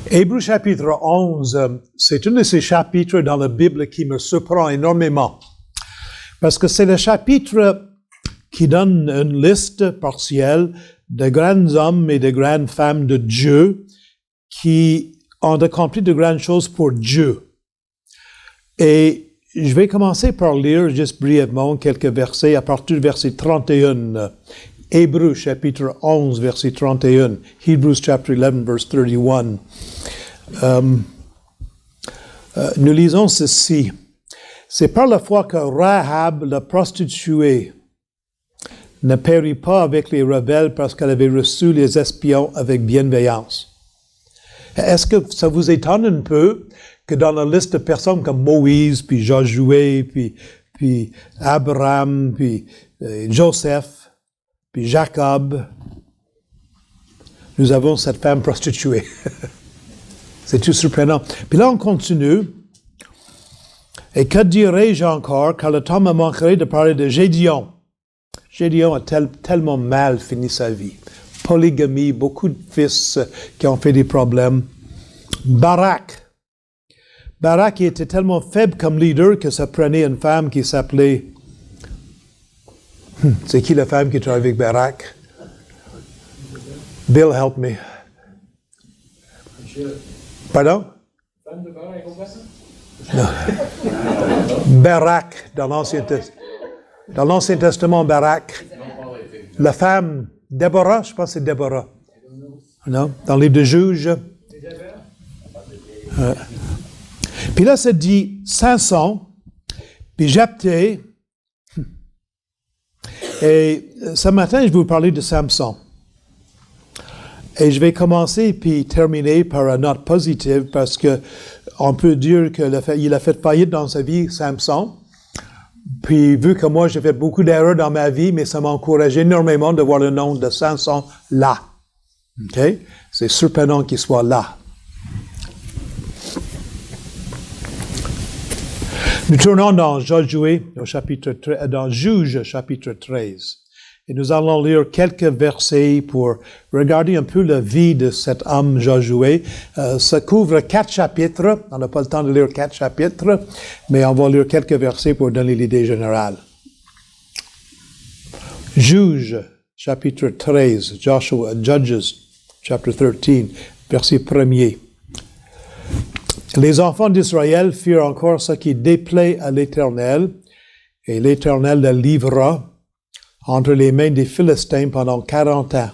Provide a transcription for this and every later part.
Hébreux chapitre 11, c'est un de ces chapitres dans la Bible qui me surprend énormément. Parce que c'est le chapitre qui donne une liste partielle de grands hommes et de grandes femmes de Dieu qui ont accompli de grandes choses pour Dieu. Et je vais commencer par lire juste brièvement quelques versets à partir du verset 31. Hébreux chapitre 11, verset 31. Hebrews chapter 11, verse 31. Nous lisons ceci. C'est par la foi que Rahab, la prostituée, ne périt pas avec les rebelles parce qu'elle avait reçu les espions avec bienveillance. Est-ce que ça vous étonne un peu que dans la liste de personnes comme Moïse, puis Josué, puis Abraham, puis Joseph, puis Jacob, nous avons cette femme prostituée. C'est tout surprenant. Puis là, on continue. Et que dirais-je encore, car le temps me manquerait de parler de Gédéon. Gédéon a tellement mal fini sa vie. Polygamie, beaucoup de fils qui ont fait des problèmes. Barak était tellement faible comme leader que ça prenait une femme qui s'appelait... C'est qui la femme qui travaille avec Barak? Bill, help me. Pardon? Femme de Barak, non. Barak, dans l'Ancien Testament, Barak. La femme, Déborah, je pense que c'est Déborah. Non? Dans le livre de Juges. Puis là, ça dit Samson, puis Jephthé. Et ce matin, je vais vous parler de Samson. Et je vais commencer puis terminer par une note positive parce que on peut dire qu'il a fait faillite dans sa vie, Samson. Puis vu que moi, j'ai fait beaucoup d'erreurs dans ma vie, mais ça m'encourage énormément de voir le nom de Samson là. OK? C'est surprenant qu'il soit là. Nous tournons dans Juges, chapitre 13. Et nous allons lire quelques versets pour regarder un peu la vie de cet homme Josué. Ça couvre 4 chapitres. On n'a pas le temps de lire 4 chapitres, mais on va lire quelques versets pour donner l'idée générale. Juges, chapitre 13. Judges, chapter 13, verset 1er. Les enfants d'Israël firent encore ce qui déplaît à l'Éternel, et l'Éternel le livra entre les mains des Philistins pendant 40 ans.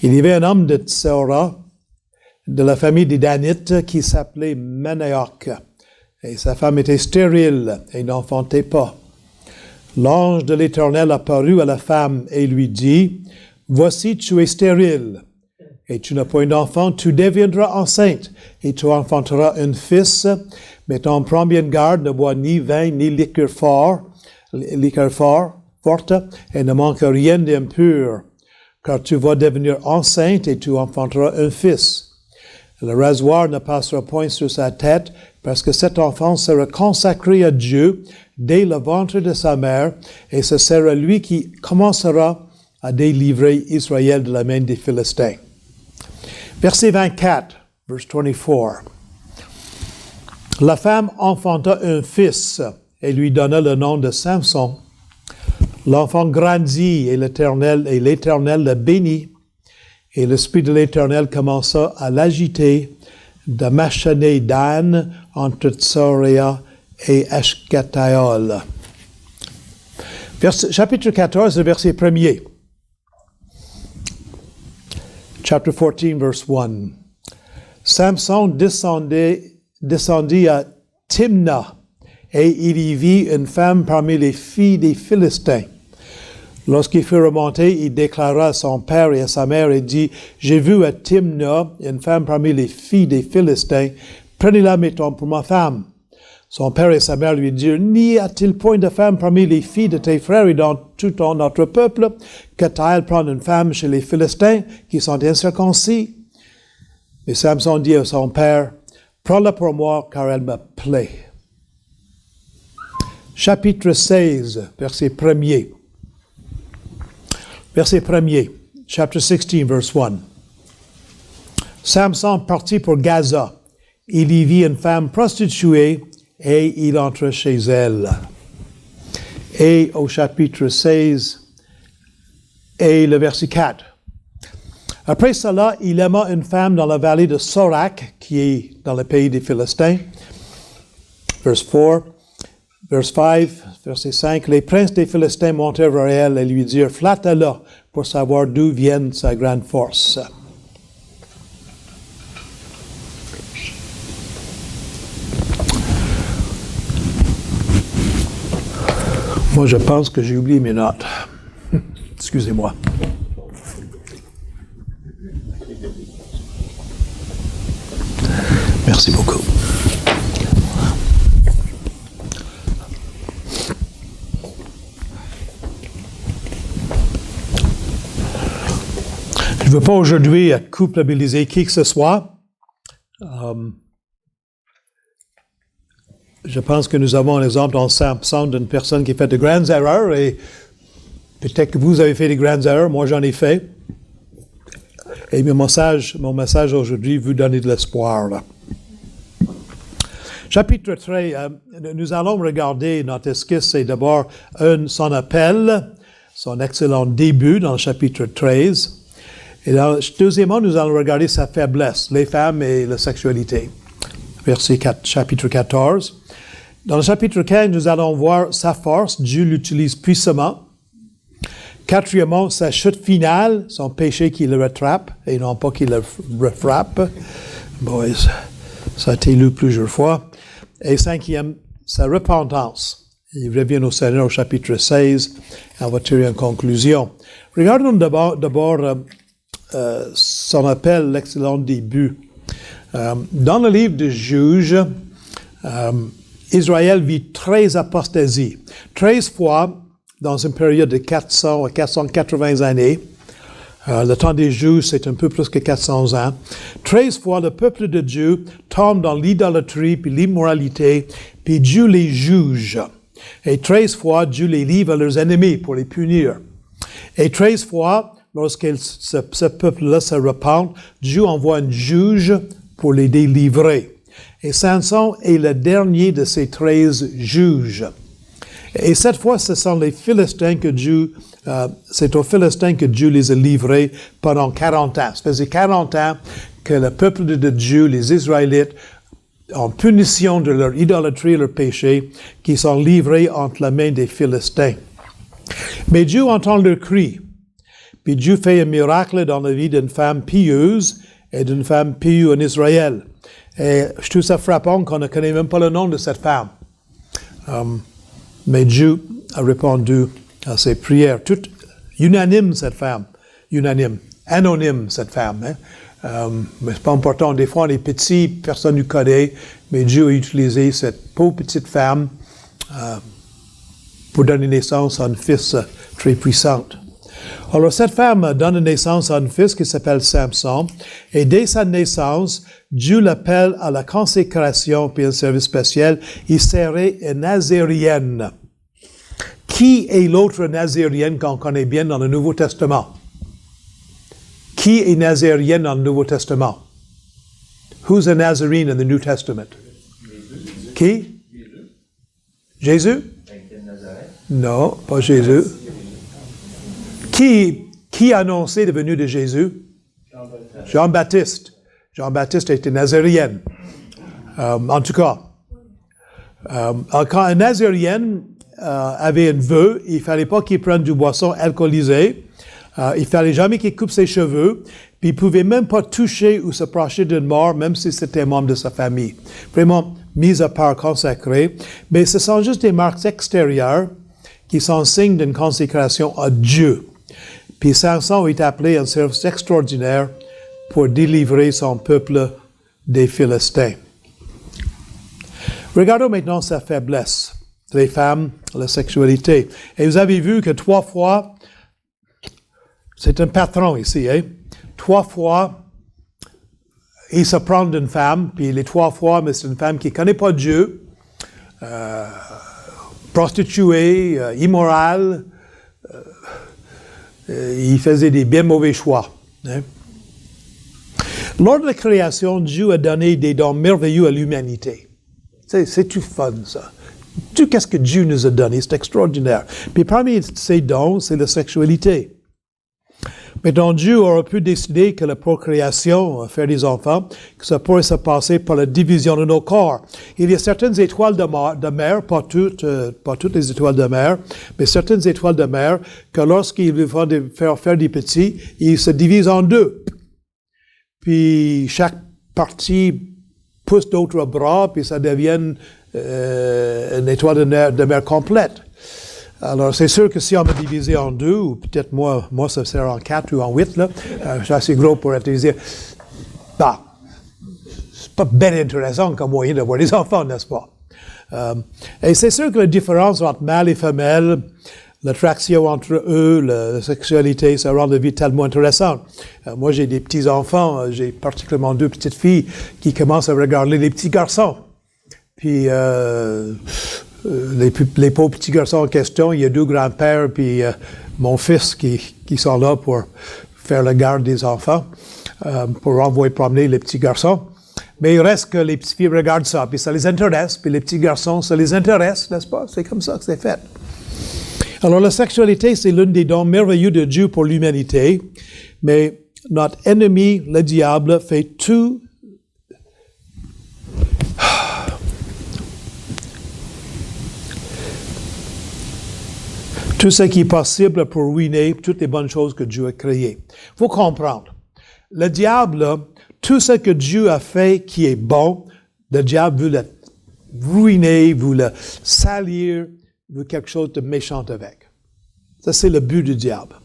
Il y avait un homme de Tsorah, de la famille des Danites, qui s'appelait Manaoc, et sa femme était stérile et n'enfantait pas. L'ange de l'Éternel apparut à la femme et lui dit, « Voici, tu es stérile, et tu n'as point d'enfant, tu deviendras enceinte, et tu enfanteras un fils, mais t'en prends bien garde, ne bois ni vin, ni liqueur forte, et ne manque rien d'impur, car tu vas devenir enceinte, et tu enfanteras un fils. Le rasoir ne passera point sur sa tête, parce que cet enfant sera consacré à Dieu dès le ventre de sa mère, et ce sera lui qui commencera à délivrer Israël de la main des Philistins. » Verset 24, verse 24. La femme enfanta un fils et lui donna le nom de Samson. L'enfant grandit et l'Éternel le bénit. Et l'Esprit de l'Éternel commença à l'agiter de Machané Dan entre Tsoréa et Eshkataol. Chapitre 14, verset 1er. Chapter 14, verse 1. Samson descendit à Timna, et il y vit une femme parmi les filles des Philistins. Lorsqu'il fut remonté, il déclara à son père et à sa mère et dit, « J'ai vu à Timna une femme parmi les filles des Philistins. Prenez-la, mettons, pour ma femme. » Son père et sa mère lui dirent, « N'y a-t-il point de femme parmi les filles de tes frères et dans tout notre peuple, que t'ailles prendre une femme chez les Philistins qui sont incirconcis? » Et Samson dit à son père, « Prends-la pour moi, car elle me plaît. » Chapitre 16, verset 1er. Verset 1er, chapter 16, verse 1. Samson partit pour Gaza. Il y vit une femme prostituée et il entre chez elle. Et au chapitre 16 et le verset 4. Après cela, il aima une femme dans la vallée de Sorach, qui est dans le pays des Philistins. Verse 4. Verse 5, verset 5. Les princes des Philistins montèrent vers elle et lui dirent, flatte-la pour savoir d'où vienne sa grande force. Moi, je pense que j'ai oublié mes notes. Excusez-moi. Merci beaucoup. Je ne veux pas aujourd'hui culpabiliser qui que ce soit. Je pense que nous avons un exemple dans Samson d'une personne qui fait de grandes erreurs et peut-être que vous avez fait des grandes erreurs, moi j'en ai fait. Et mon message aujourd'hui vous donner de l'espoir. Là. Chapitre 13, nous allons regarder notre esquisse, c'est d'abord son appel, son excellent début dans le chapitre 13. Et deuxièmement, nous allons regarder sa faiblesse, les femmes et la sexualité. Chapitre 14. Dans le chapitre 15, nous allons voir sa force, Dieu l'utilise puissamment. Quatrièmement, sa chute finale, son péché qui le rattrape, et non pas qui le frappe. Bon, ça a été lu plusieurs fois. Et cinquième, sa repentance. Il revient au Seigneur au chapitre 16, et on va tirer une conclusion. Regardons d'abord son appel, l'excellent début. Dans le livre de Juges, Israël vit 13 apostasies. 13 fois dans une période de 400 à 480 années. Le temps des Juges, c'est un peu plus que 400 ans. 13 fois, le peuple de Dieu tombe dans l'idolâtrie puis l'immoralité, puis Dieu les juge. Et 13 fois, Dieu les livre à leurs ennemis pour les punir. Et 13 fois, lorsque ce peuple-là se repent, Dieu envoie un juge pour les délivrer. Et Samson est le dernier de ces 13 juges. Et cette fois, ce sont les Philistins c'est aux Philistins que Dieu les a livrés pendant 40 ans. Ça faisait 40 ans que le peuple de Dieu, les Israélites, en punition de leur idolâtrie et leur péché, qui sont livrés entre la main des Philistins. Mais Dieu entend leur cri. Puis Dieu fait un miracle dans la vie d'une femme pieuse et d'une femme pieuse en Israël. Et je trouve ça frappant qu'on ne connaît même pas le nom de cette femme. Mais Dieu a répondu à ses prières. Toute unanime, cette femme. Unanime. Anonyme, cette femme. Mais c'est pas important. Des fois, on est petit, personne ne connaît. Mais Dieu a utilisé cette pauvre petite femme pour donner naissance à un fils très puissant. Alors, cette femme donne naissance à un fils qui s'appelle Samson. Et dès sa naissance, Dieu l'appelle à la consécration puis un service spécial. Il serait une nazérienne. Qui est l'autre nazérienne qu'on connaît bien dans le Nouveau Testament? Qui est nazérienne dans le Nouveau Testament? Who's a Nazarene in the New Testament? Qui? Jésus? Non, pas Jésus. Qui a annoncé la venue de Jésus? Jean-Baptiste. Jean-Baptiste était nazérienne. En tout cas, quand un nazérienne avait un vœu, il ne fallait pas qu'il prenne du boisson alcoolisé. Il ne fallait jamais qu'il coupe ses cheveux. Puis il ne pouvait même pas toucher ou s'approcher d'une mort, même si c'était un membre de sa famille. Vraiment mis à part, consacré. Mais ce sont juste des marques extérieures qui sont signes d'une consécration à Dieu. Puis Samson est appelé à un service extraordinaire pour délivrer son peuple des Philistins. Regardons maintenant sa faiblesse, les femmes, la sexualité. Et vous avez vu que 3 fois, c'est un patron ici, hein? 3 fois, il se prend d'une femme, puis les 3 fois, mais c'est une femme qui ne connaît pas Dieu, prostituée, immorale, il faisait des bien mauvais choix. Hein? Lors de la création, Dieu a donné des dons merveilleux à l'humanité. C'est tout fun, ça. Tout qu'est-ce que Dieu nous a donné, c'est extraordinaire. Puis parmi ces dons, c'est la sexualité. Maintenant, Dieu aurait pu décider que la procréation, faire des enfants, que ça pourrait se passer par la division de nos corps. Il y a certaines étoiles de mer, pas toutes les étoiles de mer, mais certaines étoiles de mer, que lorsqu'ils veulent faire des petits, ils se divisent en deux. Puis chaque partie pousse d'autres bras, puis ça devient une étoile de mer complète. Alors, c'est sûr que si on me divisait en deux, ou peut-être moi ça serait en 4 ou en 8, là, je suis assez gros pour être divisé. Bah, c'est pas bien intéressant comme moyen d'avoir des enfants, n'est-ce pas? Et c'est sûr que la différence entre mâle et femelle, l'attraction entre eux, la sexualité, ça rend la vie tellement intéressante. Moi, j'ai des petits-enfants, j'ai particulièrement 2 petites filles qui commencent à regarder les petits garçons. Puis, les pauvres petits garçons en question, il y a 2 grands-pères puis mon fils qui sont là pour faire la garde des enfants, pour envoyer promener les petits garçons. Mais il reste que les petites filles regardent ça, puis ça les intéresse, puis les petits garçons, ça les intéresse, n'est-ce pas? C'est comme ça que c'est fait. Alors la sexualité, c'est l'un des dons merveilleux de Dieu pour l'humanité, mais notre ennemi, le diable, fait tout ce qui est possible pour ruiner toutes les bonnes choses que Dieu a créées. Il faut comprendre. Le diable, tout ce que Dieu a fait qui est bon, le diable veut le ruiner, veut le salir, veut quelque chose de méchant avec. Ça, c'est le but du diable.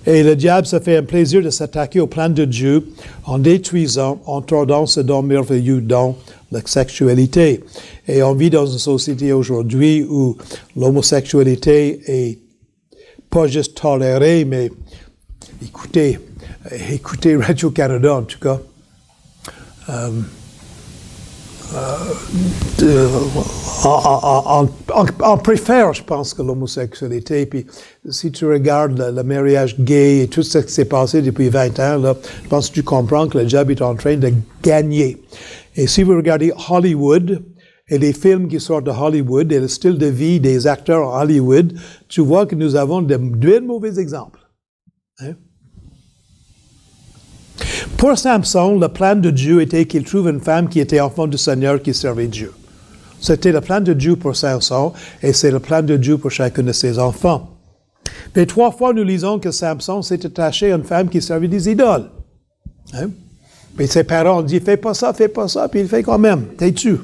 Et le diable se fait un plaisir de s'attaquer au plan de Dieu en détruisant, en tordant ce don merveilleux dans la sexualité. Et on vit dans une société aujourd'hui où l'homosexualité est pas juste tolérée, mais écoutez Radio-Canada en tout cas. On préfère, je pense, que l'homosexualité. Puis, si tu regardes le mariage gay et tout ce qui s'est passé depuis 20 ans, là, je pense que tu comprends que le diable est en train de gagner. Et si vous regardez Hollywood et les films qui sortent de Hollywood et le style de vie des acteurs en Hollywood, tu vois que nous avons de mauvais exemples. Hein? Pour Samson, le plan de Dieu était qu'il trouve une femme qui était enfant du Seigneur qui servait Dieu. C'était le plan de Dieu pour Samson et c'est le plan de Dieu pour chacun de ses enfants. Mais 3 fois, nous lisons que Samson s'est attaché à une femme qui servait des idoles. Hein? Mais ses parents ont dit, fais pas ça, puis il fait quand même, t'es-tu?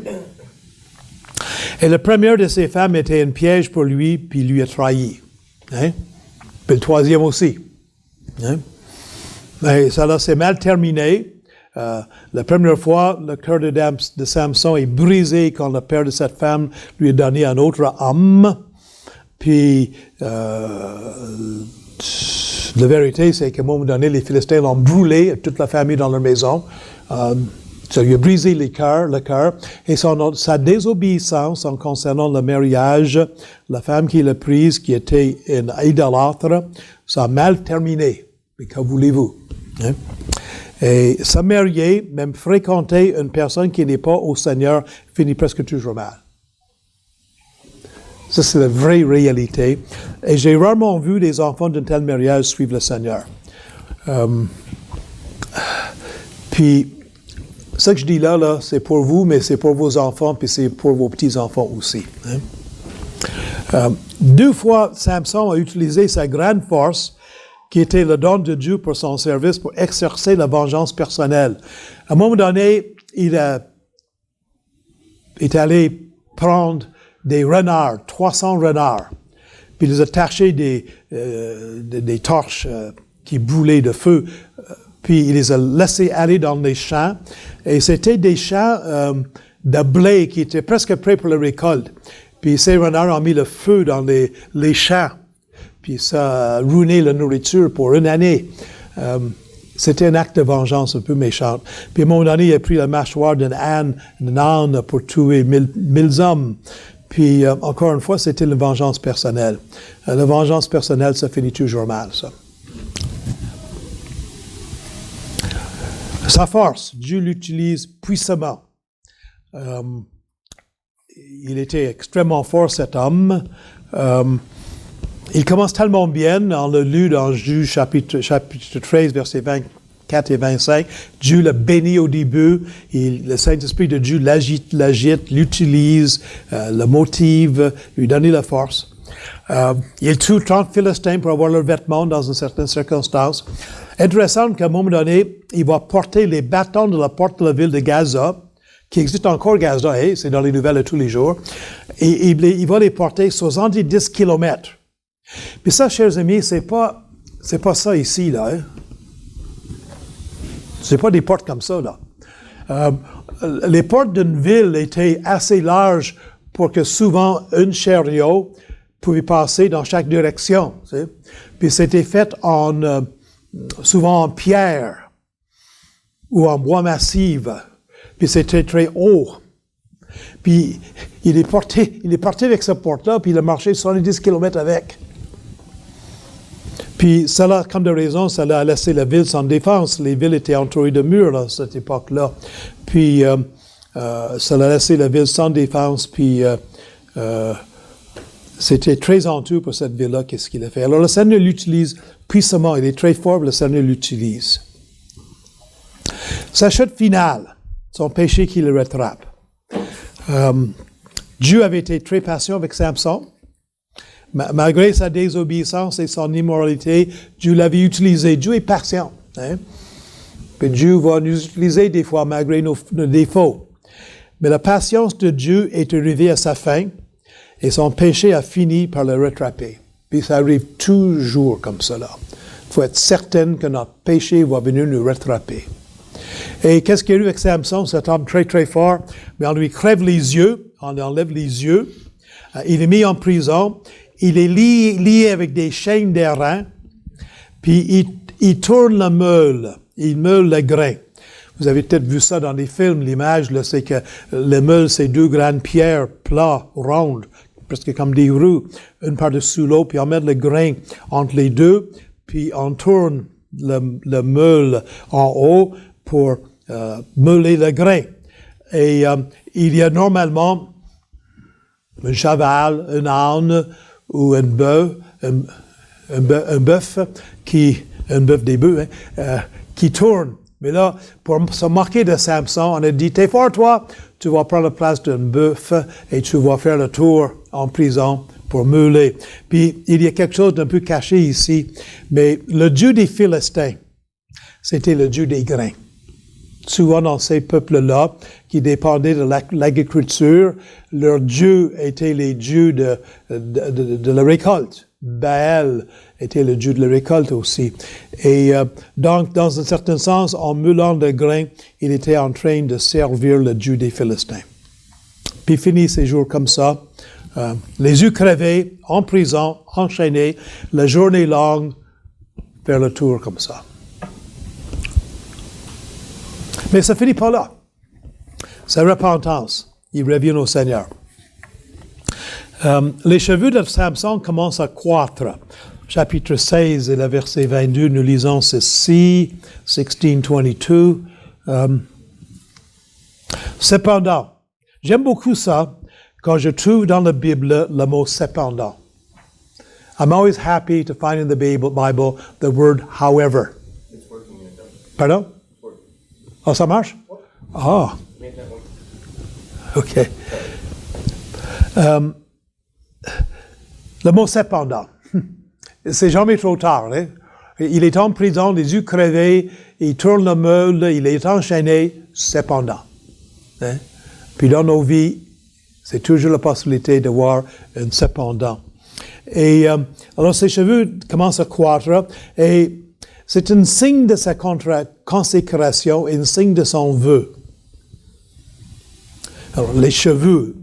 Et la première de ces femmes était un piège pour lui, puis il lui a trahi. Hein? Puis le 3e aussi. Hein? Mais ça s'est mal terminé. La première fois, le cœur de Samson est brisé quand le père de cette femme lui a donné un autre homme. Puis, la vérité, c'est qu'à un moment donné, les Philistins l'ont brûlé, toute la famille dans leur maison. Ça lui a brisé le cœur. Et sa désobéissance en concernant le mariage, la femme qu'il a prise, qui était une idolâtre, ça a mal terminé. Mais que voulez-vous? Hein? Et se marier, même fréquenter une personne qui n'est pas au Seigneur, finit presque toujours mal. Ça, c'est la vraie réalité. Et j'ai rarement vu des enfants d'un tel mariage suivre le Seigneur. Puis, ce que je dis là, c'est pour vous, mais c'est pour vos enfants, puis c'est pour vos petits-enfants aussi. Hein? 2 fois, Samson a utilisé sa grande force, qui était le don de Dieu pour son service, pour exercer la vengeance personnelle. À un moment donné, il est allé prendre des renards, 300 renards, puis il les a tachés des torches qui brûlaient de feu, puis il les a laissés aller dans les champs, et c'était des champs de blé qui étaient presque prêts pour la récolte. Puis ces renards ont mis le feu dans les champs, puis ça a ruiné la nourriture pour une année. C'était un acte de vengeance un peu méchant. Puis à un moment donné, il a pris la mâchoire d'un âne pour tuer 1000 hommes. Puis encore une fois, c'était une vengeance personnelle. La vengeance personnelle, ça finit toujours mal, ça. Sa force, Dieu l'utilise puissamment. Il était extrêmement fort, cet homme. Il commence tellement bien, on l'a lu dans Juge chapitre 13, versets 24 et 25. Dieu le bénit au début, le Saint-Esprit de Dieu l'agite, l'utilise, le motive, lui donne la force. Il tue 30 Philistins pour avoir leurs vêtements dans une certaine circonstance. Intéressant qu'à un moment donné, il va porter les bâtons de la porte de la ville de Gaza, qui existe encore Gaza, c'est dans les nouvelles de tous les jours, et il va les porter 70 kilomètres. Puis ça, chers amis, c'est pas ça ici, là. Hein? C'est pas des portes comme ça, là. Les portes d'une ville étaient assez larges pour que souvent un chariot pouvait passer dans chaque direction. Tu sais? Puis c'était fait souvent en pierre ou en bois massif. Puis c'était très haut. Puis il est parti avec cette porte-là, puis il a marché 70 km avec. Puis cela, comme de raison, ça a laissé la ville sans défense. Les villes étaient entourées de murs à cette époque-là. Puis ça a laissé la ville sans défense. Puis c'était très honteux pour cette ville-là, qu'est-ce qu'il a fait. Alors le Seigneur l'utilise puissamment. Il est très fort, le Seigneur l'utilise. Sa chute finale, son péché qui le rattrape. Dieu avait été très patient avec Samson. Malgré sa désobéissance et son immoralité, Dieu l'avait utilisé. Dieu est patient. Hein? Puis Dieu va nous utiliser des fois malgré nos défauts. Mais la patience de Dieu est arrivée à sa fin et son péché a fini par le rattraper. Puis ça arrive toujours comme cela. Il faut être certain que notre péché va venir nous rattraper. Et qu'est-ce qu'il y a eu avec Samson, cet homme très très fort? Mais on lui crève les yeux, on lui enlève les yeux. Il est mis en prison. Il est lié avec des chaînes d'airain, puis il tourne le meule, il meule le grain. Vous avez peut-être vu ça dans les films, l'image, là, c'est que le meule, c'est deux grandes pierres plats, rondes, presque comme des roues, une par-dessus l'autre, puis on met le grain entre les deux, puis on tourne le meule en haut pour meuler le grain. Et il y a normalement un cheval, un âne, ou un bœuf des bœufs, qui tourne. Mais là, pour se moquer de Samson, on a dit, t'es fort toi, tu vas prendre la place d'un bœuf et tu vas faire le tour en prison pour meuler. Puis, il y a quelque chose d'un peu caché ici, mais le Dieu des Philistins, c'était le Dieu des grains. Souvent dans ces peuples-là, qui dépendaient de l'agriculture, leur Dieu était les dieux de la récolte. Baal était le Dieu de la récolte aussi. Et donc, dans un certain sens, en meulant le grain, il était en train de servir le Dieu des Philistins. Puis finit ses jours comme ça, les yeux crevés, en prison, enchaînés, la journée longue, faire le tour comme ça. Mais ça finit pas là. Sa repentance. Il revient au Seigneur. Les cheveux de Samson commencent à croître. Chapitre 16 et le verset 22, nous lisons ceci, 16:22. Cependant, j'aime beaucoup ça quand je trouve dans la Bible le mot cependant. I'm always happy to find in the Bible the word however. It's working. Pardon? Ah, ça marche? Ah. OK. Le mot cependant. C'est jamais trop tard. Hein? Il est en prison, les yeux crevés, il tourne le meule, il est enchaîné, cependant. Hein? Puis dans nos vies, c'est toujours la possibilité de voir un cependant. Et alors ses cheveux commencent à croître et c'est un signe de sa consécration et un signe de son vœu. Alors, les cheveux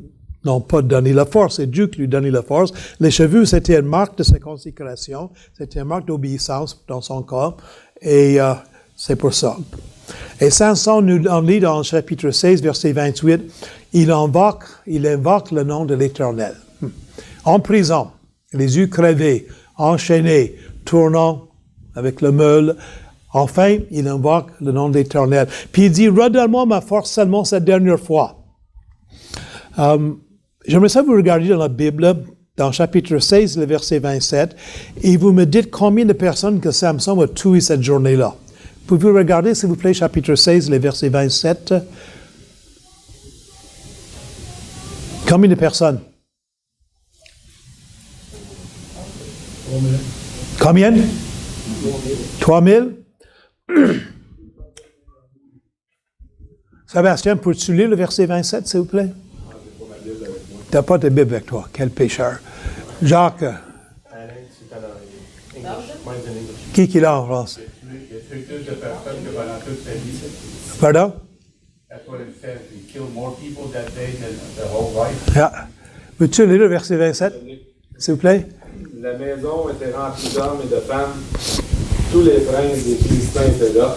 n'ont pas donné la force, c'est Dieu qui lui donnait la force. Les cheveux, c'était une marque de sa consécration, c'était une marque d'obéissance dans son cas, et c'est pour ça. Et Samson, nous en lit dans le chapitre 16, verset 28, il invoque le nom de l'Éternel. En prison, les yeux crevés, enchaînés, tournant avec le meule, Enfin, il invoque le nom de l'Éternel. Puis il dit, redonne-moi ma force seulement cette dernière fois. J'aimerais ça que vous regardiez dans la Bible, dans chapitre 16, le verset 27, et vous me dites combien de personnes que Samson a tué cette journée-là. Pouvez-vous regarder, s'il vous plaît, chapitre 16, le verset 27? Combien de personnes? Combien? 3000? Sébastien, peux-tu lire le verset 27, s'il vous plaît? Tu n'as pas de Bible avec toi. Quel pécheur. Jacques. Qui l'a en France? Pardon? Veux-tu lire le verset 27, s'il vous plaît? La maison était remplie d'hommes et de femmes. Tous les princes des Philistins étaient là.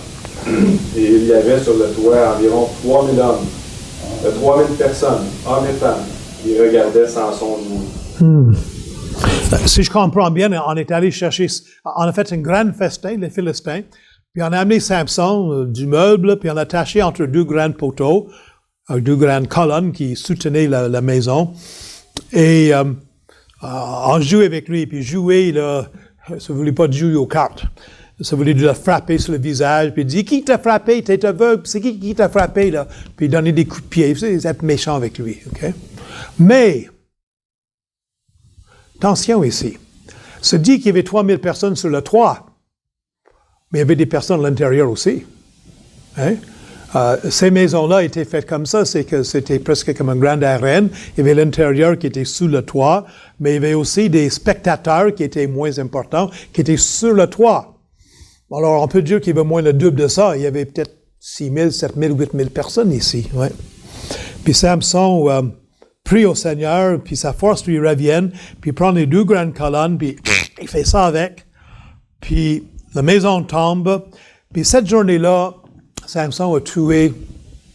Et il y avait sur le toit environ 3000 hommes. 3000 personnes, hommes et femmes, qui regardaient Samson jouer. Si je comprends bien, on est allé chercher, on a fait un grand festin, les Philistins, puis on a amené Samson du meuble, puis on a attaché entre deux grands poteaux, deux grandes colonnes qui soutenaient la maison. Et on jouait avec lui, puis jouer, là, ça ne voulait pas jouer aux cartes. Ça voulait le frapper sur le visage, puis il dit, qui t'a frappé? T'es aveugle, c'est qui t'a frappé, là? Puis donner des coups de pied, c'est être méchant avec lui, OK? Mais, attention ici, se dit qu'il y avait 3000 personnes sur le toit, mais il y avait des personnes à l'intérieur aussi. Hein? Ces maisons-là étaient faites comme ça, c'est que c'était presque comme une grande arène. Il y avait l'intérieur qui était sous le toit, mais il y avait aussi des spectateurs qui étaient moins importants, qui étaient sur le toit. Alors, on peut dire qu'il y avait moins le double de ça. Il y avait peut-être 6 000, 7 000, 8 000 personnes ici. Ouais. Puis Samson prie au Seigneur, puis sa force lui revient, puis il prend les deux grandes colonnes, puis il fait ça avec. Puis la maison tombe. Puis cette journée-là, Samson a tué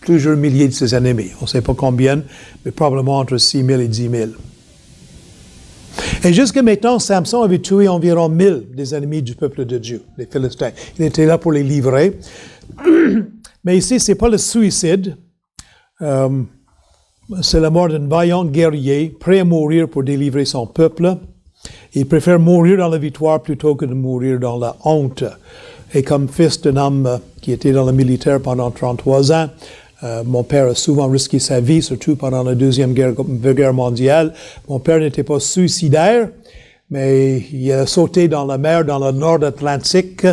plusieurs milliers de ses ennemis. On ne sait pas combien, mais probablement entre 6 000 et 10 000. Et jusqu'à maintenant, Samson avait tué environ 1000 des ennemis du peuple de Dieu, les Philistins. Il était là pour les livrer. Mais ici, ce n'est pas le suicide. C'est la mort d'un vaillant guerrier, prêt à mourir pour délivrer son peuple. Il préfère mourir dans la victoire plutôt que de mourir dans la honte. Et comme fils d'un homme qui était dans le militaire pendant 33 ans, mon père a souvent risqué sa vie, surtout pendant la Deuxième Guerre mondiale. Mon père n'était pas suicidaire, mais il a sauté dans la mer, dans le nord Atlantique,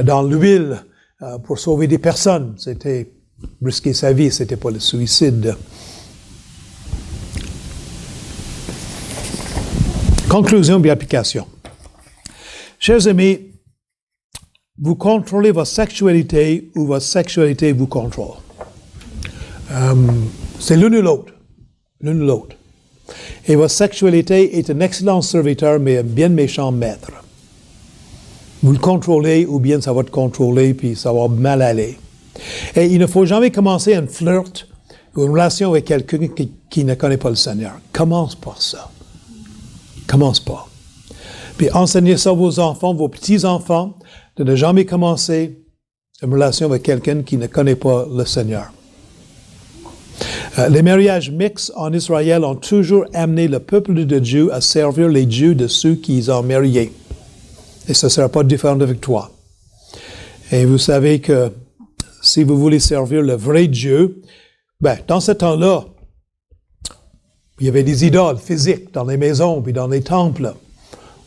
dans l'huile, pour sauver des personnes. C'était risquer sa vie, c'était pas le suicide. Conclusion et application. Chers amis, vous contrôlez votre sexualité ou votre sexualité vous contrôle. C'est l'une ou l'autre. L'une ou l'autre. Et votre sexualité est un excellent serviteur, mais un bien méchant maître. Vous le contrôlez ou bien ça va te contrôler, puis ça va mal aller. Et il ne faut jamais commencer un flirt ou une relation avec quelqu'un qui ne connaît pas le Seigneur. Commence par ça. Commence pas. Puis enseignez ça à vos enfants, vos petits-enfants, de ne jamais commencer une relation avec quelqu'un qui ne connaît pas le Seigneur. Les mariages mixtes en Israël ont toujours amené le peuple de Dieu à servir les dieux de ceux qu'ils ont mariés. Et ce ne sera pas différent avec toi. Et vous savez que si vous voulez servir le vrai Dieu, dans ce temps-là, il y avait des idoles physiques dans les maisons puis dans les temples.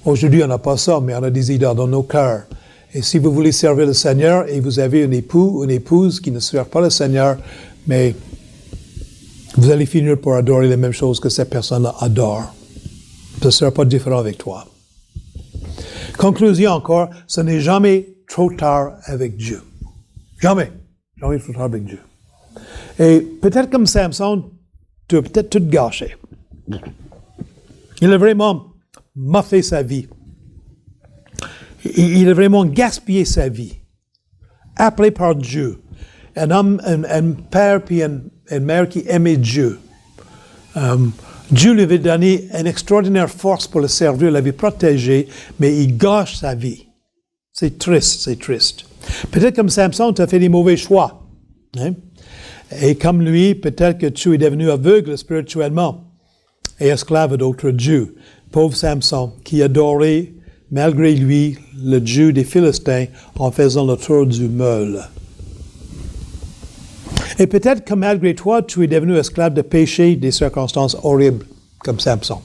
Aujourd'hui, on n'a pas ça, mais on a des idoles dans nos cœurs. Et si vous voulez servir le Seigneur et vous avez un époux ou une épouse qui ne sert pas le Seigneur, mais vous allez finir par adorer les mêmes choses que cette personne-là adore. Ce ne sera pas différent avec toi. Conclusion encore, ce n'est jamais trop tard avec Dieu. Jamais. Jamais trop tard avec Dieu. Et peut-être comme Samson, tu as peut-être tout gâché. Il a vraiment moffé sa vie. Il a vraiment gaspillé sa vie. Appelé par Dieu. Un homme, un père puis une mère qui aimait Dieu. Dieu lui avait donné une extraordinaire force pour le servir, l'avait protégé, mais il gâche sa vie. C'est triste, c'est triste. Peut-être comme Samson, tu as fait des mauvais choix. Hein? Et comme lui, peut-être que tu es devenu aveugle spirituellement et esclave d'autres dieux. Pauvre Samson, qui adorait, malgré lui, le Dieu des Philistins en faisant le tour du meule. Et peut-être que malgré toi, tu es devenu esclave de péché, des circonstances horribles, comme Samson.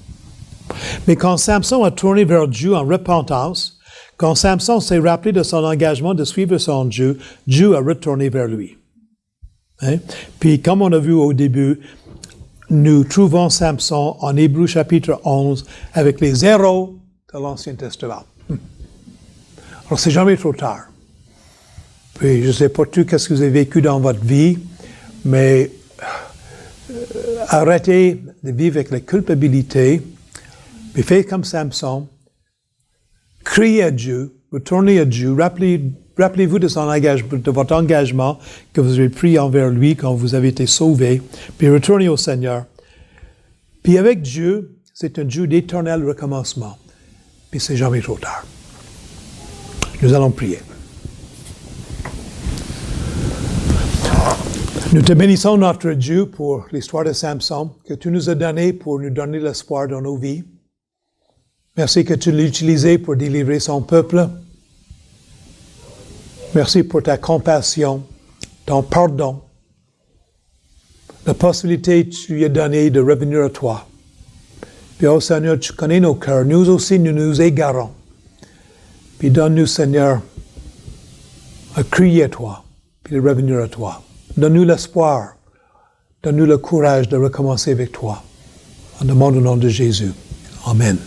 Mais quand Samson a tourné vers Dieu en repentance, quand Samson s'est rappelé de son engagement de suivre son Dieu, Dieu a retourné vers lui. Hein? Puis, comme on a vu au début, nous trouvons Samson en Hébreux chapitre 11 avec les héros de l'Ancien Testament. Alors, c'est jamais trop tard. Puis, je ne sais pas tout qu'est-ce que vous avez vécu dans votre vie, mais arrêtez de vivre avec la culpabilité, puis faites comme Samson, criez à Dieu, retournez à Dieu, rappelez-vous de votre engagement que vous avez pris envers lui quand vous avez été sauvés, puis retournez au Seigneur. Puis avec Dieu, c'est un Dieu d'éternel recommencement. Puis c'est jamais trop tard. Nous allons prier. Nous te bénissons, notre Dieu, pour l'histoire de Samson que tu nous as donnée pour nous donner l'espoir dans nos vies. Merci que tu l'as utilisé pour délivrer son peuple. Merci pour ta compassion, ton pardon, la possibilité que tu lui as donnée de revenir à toi. Puis, oh Seigneur, tu connais nos cœurs. Nous aussi, nous nous égarons. Puis donne-nous, Seigneur, à crier à toi, puis de revenir à toi. Donne-nous l'espoir. Donne-nous le courage de recommencer avec toi. En demandant au nom de Jésus. Amen.